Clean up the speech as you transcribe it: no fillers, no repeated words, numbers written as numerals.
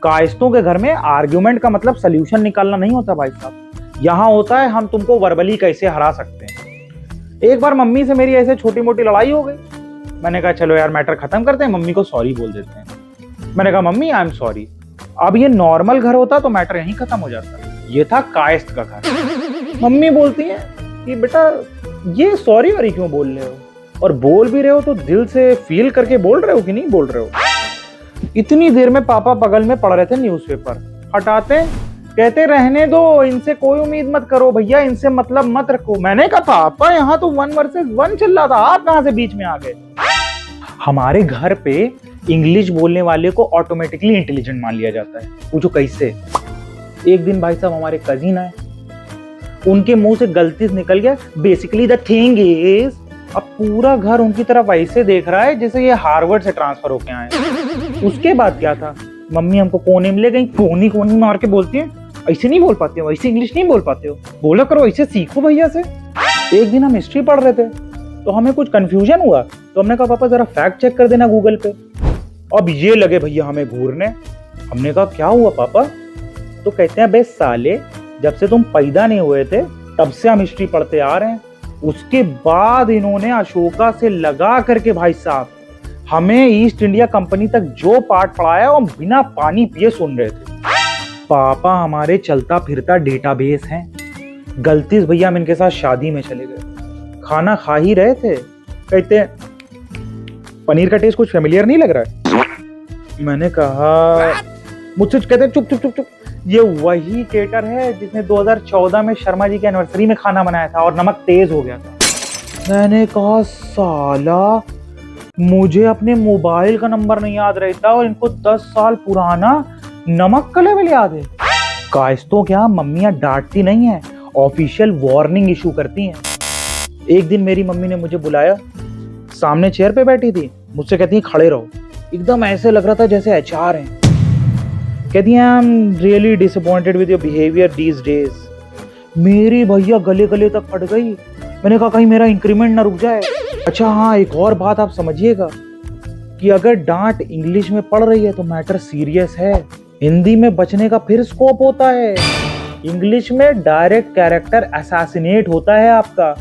कायस्तों के घर में आर्ग्यूमेंट का मतलब सोल्यूशन निकालना नहीं होता भाई साहब। यहाँ होता है हम तुमको वर्बली कैसे हरा सकते हैं। एक बार मम्मी से मेरी ऐसे छोटी मोटी लड़ाई हो गई। मैंने कहा चलो यार मैटर खत्म करते हैं, मम्मी को सॉरी बोल देते हैं। मैंने कहा मम्मी आई एम सॉरी। अब ये नॉर्मल घर होता तो मैटर यहीं खत्म हो जाता। ये था कायस्थ का घर। मम्मी बोलती है कि बेटा ये सॉरी वॉरी क्यों बोल रहे हो, और बोल भी रहे हो तो दिल से फील करके बोल रहे हो कि नहीं बोल रहे हो। इतनी देर में पापा बगल में पढ़ रहे थे न्यूज़पेपर, हटाते कहते रहने दो, इनसे कोई उम्मीद मत करो भैया, इनसे मतलब मत रखो। मैंने कहा पापा यहाँ तो 1 वर्सेस 1 चल रहा था, आप कहां से बीच में आ गए। हमारे घर पे इंग्लिश बोलने वाले को ऑटोमेटिकली इंटेलिजेंट मान लिया जाता है। पूछो कैसे। एक दिन भाई साहब हमारे कजिन आए, उनके मुंह से गलती से निकल गया बेसिकली द थिंग इज। अब पूरा घर उनकी तरफ ऐसे देख रहा है जैसे ये हार्वर्ड से ट्रांसफर होके आए। उसके बाद क्या था, मम्मी हमको कोने में ले गई, कोनी कोनी मार के बोलती है ऐसे नहीं बोल पाते हो, ऐसे इंग्लिश नहीं बोल पाते हो, बोला करो ऐसे, सीखो भैया से। एक दिन हम हिस्ट्री पढ़ रहे थे तो हमें कुछ कंफ्यूजन हुआ, तो हमने कहा पापा जरा फैक्ट चेक कर देना गूगल पे। अब ये लगे भैया हमें घूरने। हमने कहा क्या हुआ पापा, तो कहते हैं बे साले जब से तुम पैदा नहीं हुए थे तब से हम हिस्ट्री पढ़ते आ रहे हैं। उसके बाद इन्होंने अशोका से लगा करके भाई साहब हमें ईस्ट इंडिया कंपनी तक जो पाठ पढ़ाया वो बिना पानी पिए सुन रहे थे। पापा हमारे चलता फिरता डेटाबेस हैं। गलती से भैया हम इनके साथ शादी में चले गए, खाना खा ही रहे थे, कहते हैं पनीर का टेस्ट कुछ फेमिलियर नहीं लग रहा है। मैंने कहा, मुझसे कहते हैं चुप चुप चुप चुप, ये वही केटर है जिसने 2014 में शर्मा जी के एनिवर्सरी में खाना बनाया था और नमक तेज हो गया था। मैंने कहा साला मुझे अपने मोबाइल का नंबर नहीं याद रहता और इनको 10 साल पुराना नमक का लेवल याद है। कायस्तों क्या मम्मियां डांटती नहीं है, ऑफिशियल वार्निंग इशू करती हैं। एक दिन मेरी मम्मी ने मुझे बुलाया, सामने चेयर पे बैठी थी, मुझसे कहती है खड़े रहो। एकदम ऐसे लग रहा था जैसे एचआर हैं। कहती हैं I am really disappointed with your behaviour these days. मेरी भैया गले गले तक फट गई। मैंने कहा कहीं मेरा इंक्रीमेंट ना रुक जाए। अच्छा हाँ, एक और बात आप समझिएगा कि अगर डांट इंग्लिश में पड़ रही है तो मैटर सीरियस है, हिंदी में बचने का फिर स्कोप होता है। इंग्लिश में डायरेक्ट कैरेक्टर असैसिनेट होता है आपका।